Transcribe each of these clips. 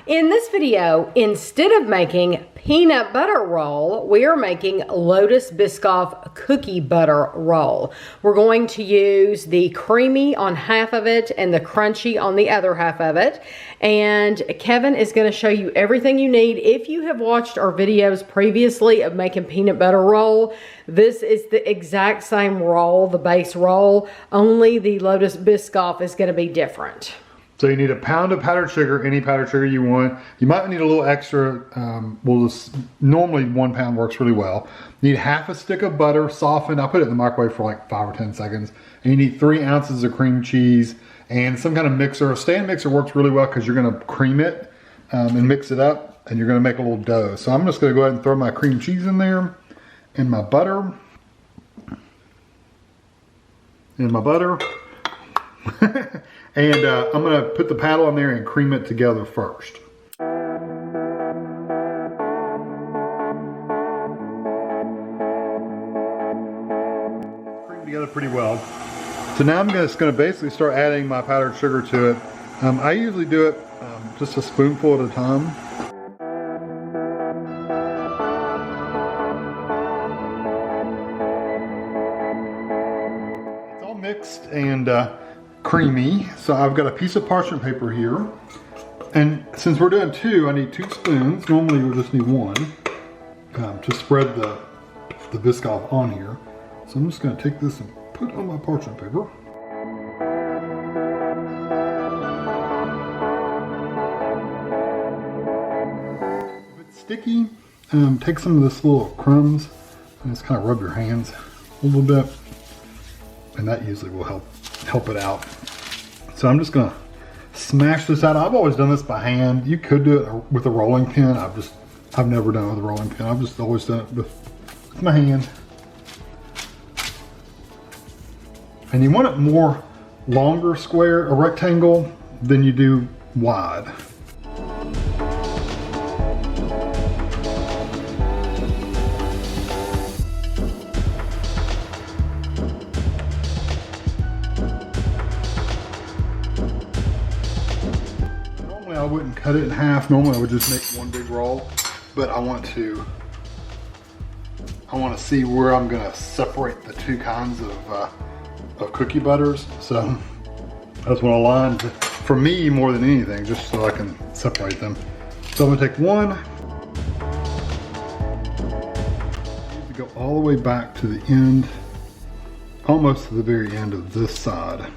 In this video, instead of making peanut butter roll, we are making Lotus Biscoff cookie butter roll. We're going to use the creamy on half of it and the crunchy on the other half of it. And Kevin is going to show you everything you need. If you have watched our videos previously of making peanut butter roll, this is the exact same roll, the base roll, only the Lotus Biscoff is going to be different. So you need a pound of powdered sugar, any powdered sugar you want. You might need a little extra. Normally 1 pound works really well. You need half a stick of butter softened. I'll put it in the microwave for like 5 or 10 seconds. And you need 3 ounces of cream cheese and some kind of mixer. A stand mixer works really well because you're gonna cream it and mix it up and you're gonna make a little dough. So I'm just gonna go ahead and throw my cream cheese in there and my butter. And I'm going to put the paddle in there and cream it together first. Cream together pretty well. So now I'm just going to basically start adding my powdered sugar to it. I usually do it just a spoonful at a time. It's all mixed and creamy. So I've got a piece of parchment paper here, and since we're doing 2, I need 2 spoons. Normally we just need 1 to spread the Biscoff on here. So I'm just going to take this and put it on my parchment paper. If it's sticky, take some of this little crumbs and just kind of rub your hands a little bit, and that usually will help it out. So I'm just gonna smash this out. I've always done this by hand. You could do it with a rolling pin. I've never done it with a rolling pin. I've just always done it with my hand. And you want it more longer square, a rectangle, than you do wide. I wouldn't cut it in half. Normally I would just make one big roll, but I want to see where I'm gonna separate the 2 kinds of cookie butters. So that's what I lined for me more than anything, just so I can separate them. So I'm gonna take one, to go all the way back to the end, almost to the very end of this side.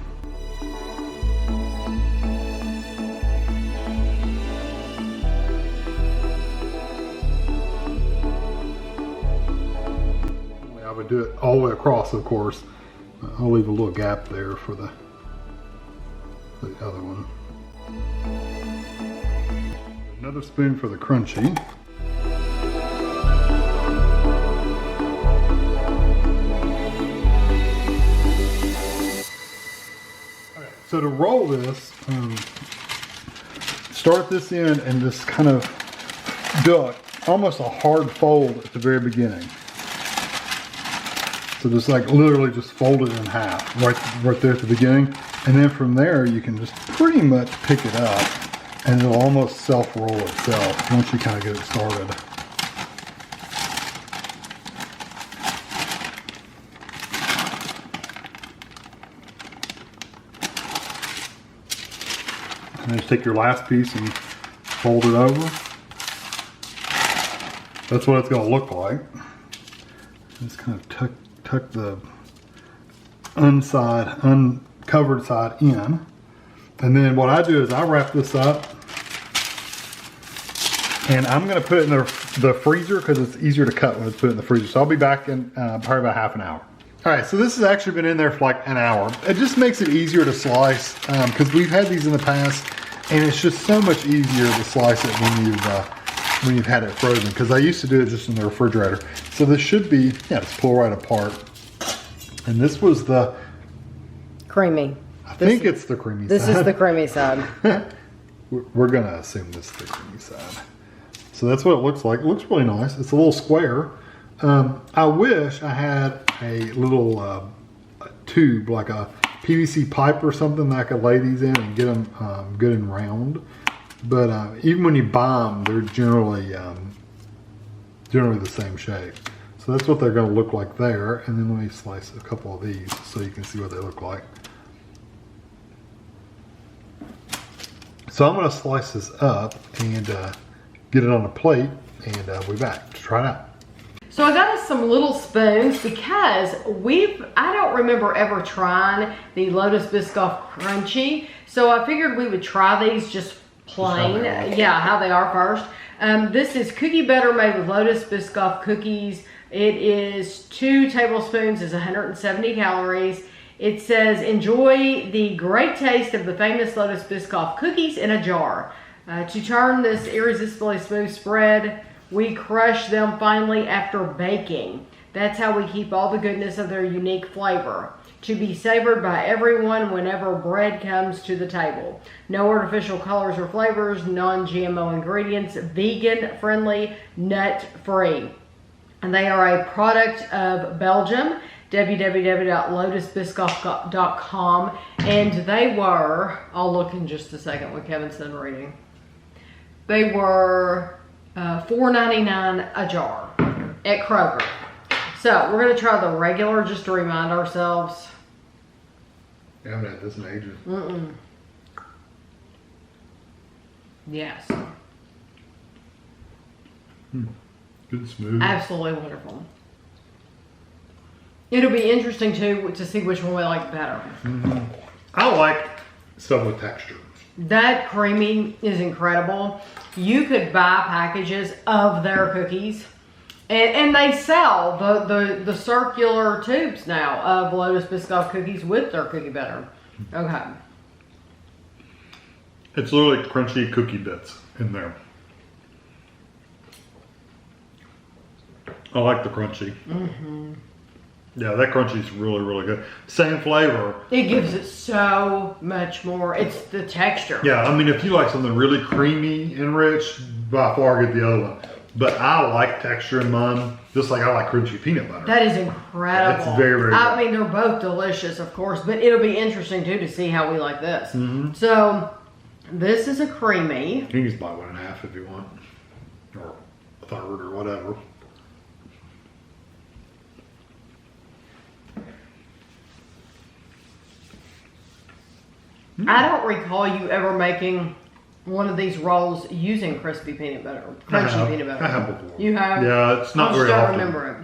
Do it all the way across, of course. I'll leave a little gap there for the other one. Another spoon for the crunchy. Okay, so to roll this, start at this end and just kind of do almost a hard fold at the very beginning. So just like literally just fold it in half right there at the beginning. And then from there you can just pretty much pick it up and it'll almost self-roll itself once you kind of get it started. And then just take your last piece and fold it over. That's what it's going to look like. Just kind of tuck the uncovered side in. And then what I do is I wrap this up and I'm gonna put it in the freezer because it's easier to cut when it's put in the freezer. So I'll be back in probably about half an hour. All right, so this has actually been in there for like an hour. It just makes it easier to slice because we've had these in the past and it's just so much easier to slice it when you've had it frozen, because I used to do it just in the refrigerator. So this should be, yeah, just pull right apart. And this was the creamy. I think it's the creamy side. This is the creamy side. We're gonna assume this is the creamy side. So that's what it looks like. It looks really nice. It's a little square. I wish I had a little tube, like a PVC pipe or something that I could lay these in and get them good and round. But even when you buy them, they're generally the same shape. So that's what they're going to look like there. And then let me slice a couple of these so you can see what they look like. So I'm going to slice this up and get it on a plate, and we'll be back to try it out. So I got us some little spoons because I don't remember ever trying the Lotus Biscoff Crunchy. So I figured we would try these just plain. Yeah, how they are first. This is cookie butter made with Lotus Biscoff cookies. It is 2 tablespoons, is 170 calories. It says, enjoy the great taste of the famous Lotus Biscoff cookies in a jar. To turn this irresistibly smooth spread, we crush them finely after baking. That's how we keep all the goodness of their unique flavor. To be savored by everyone whenever bread comes to the table. No artificial colors or flavors, non-GMO ingredients, vegan friendly, nut free. And they are a product of Belgium, www.lotusbiscoff.com, and they were, I'll look in just a second when Kevin's done reading. They were $4.99 a jar at Kroger. So we're gonna try the regular just to remind ourselves. I haven't had this in ages. Yes. Good and smooth. Absolutely wonderful. It'll be interesting too to see which one we like better. I like stuff with texture. That creamy is incredible. You could buy packages of their cookies, and they sell the circular tubes now of Lotus Biscoff cookies with their cookie batter. Okay. It's literally crunchy cookie bits in there. I like the crunchy. Yeah, that crunchy is really, really good. Same flavor. It gives it so much more. It's the texture. Yeah, I mean, if you like something really creamy and rich, by far get the other one. But I like texture in mine, just like I like crunchy peanut butter. That is incredible. It's very, very good. I mean, they're both delicious, of course, but it'll be interesting too to see how we like this. So, this is a creamy. You can just buy 1 1/2 if you want, or a third or whatever. I don't recall you ever making one of these rolls using crispy peanut butter, crunchy peanut butter. I have before. You have? Yeah, it's not very often. I just don't remember it.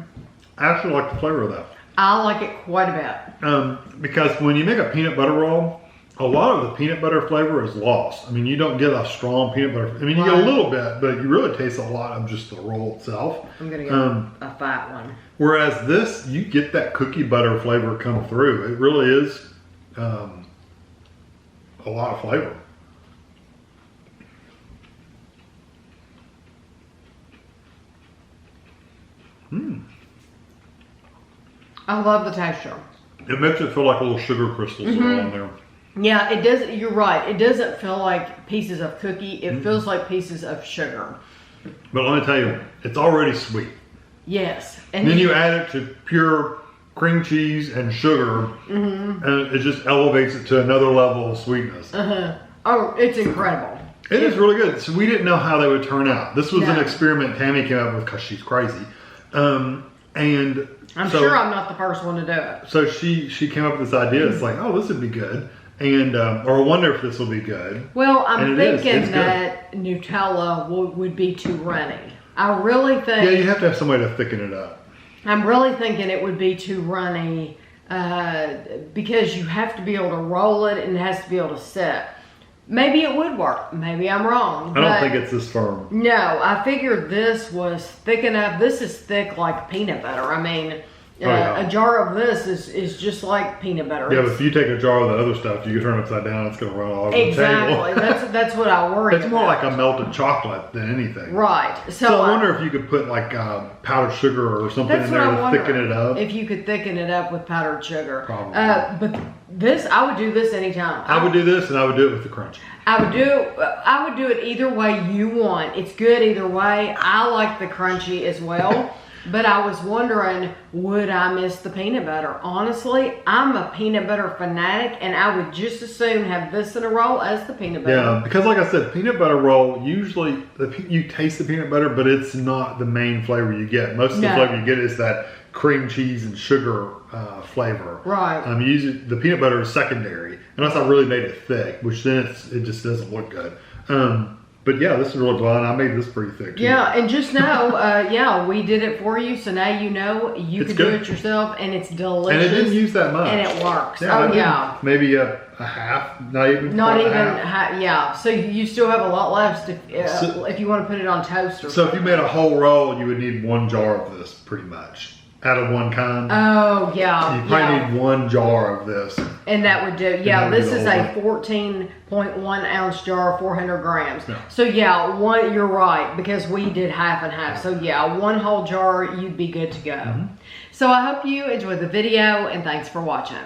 I actually like the flavor of that. I like it quite a bit. Because when you make a peanut butter roll, a lot of the peanut butter flavor is lost. I mean, you don't get a strong peanut butter. I mean, you get a little bit, but you really taste a lot of just the roll itself. I'm going to get a fat one. Whereas this, you get that cookie butter flavor come through. It really is a lot of flavor. I love the texture. It makes it feel like little sugar crystals are on there. Yeah, it does. You're right. It doesn't feel like pieces of cookie. It feels like pieces of sugar. But let me tell you, it's already sweet. Yes. And then you add it to pure cream cheese and sugar, and it just elevates it to another level of sweetness. Oh, it's incredible. It is really good. So we didn't know how they would turn out. This was an experiment Tammy came up with because she's crazy. And I'm sure I'm not the first one to do it. So she came up with this idea. It's like, oh, this would be good. And, or I wonder if this will be good. Well, I'm thinking that Nutella would be too runny. I really think. Yeah, you have to have somebody to thicken it up. I'm really thinking it would be too runny because you have to be able to roll it and it has to be able to sit. Maybe it would work. Maybe I'm wrong. I don't think it's this firm. No, I figured this was thick enough. This is thick like peanut butter. I mean, a jar of this is just like peanut butter. Yeah, but if you take a jar of the other stuff, you turn it upside down, it's going to run all over the table. Exactly. That's what I worry about. It's more like a melted chocolate than anything. Right. So I wonder if you could put like powdered sugar or something in there to thicken it up. If you could thicken it up with powdered sugar. Probably. But this, I would do this anytime. I would do this, and I would do it with the crunch. I would do it either way you want. It's good either way. I like the crunchy as well. But I was wondering, would I miss the peanut butter? Honestly, I'm a peanut butter fanatic, and I would just as soon have this in a roll as the peanut butter. Yeah, because like I said, peanut butter roll, usually you taste the peanut butter, but it's not the main flavor you get. Most of the flavor you get is that cream cheese and sugar flavor. Right. Usually the peanut butter is secondary, unless I really made it thick, which then it just doesn't look good. But yeah, this is really fun. I made this pretty thick too. Yeah, and just know, yeah, we did it for you, so now you know you can do it yourself, and it's delicious. And it didn't use that much. And it works. Yeah, maybe a half, not even half. Yeah, so you still have a lot left if you want to put it on toast or So if you made a whole roll, you would need 1 jar of this, pretty much. Out of one kind. Oh, yeah. You probably need 1 jar of this. And that would do, yeah, this is a 14.1 ounce jar, 400 grams. Yeah. So yeah, you're right, because we did half and half. So yeah, 1 whole jar, you'd be good to go. So I hope you enjoyed the video, and thanks for watching.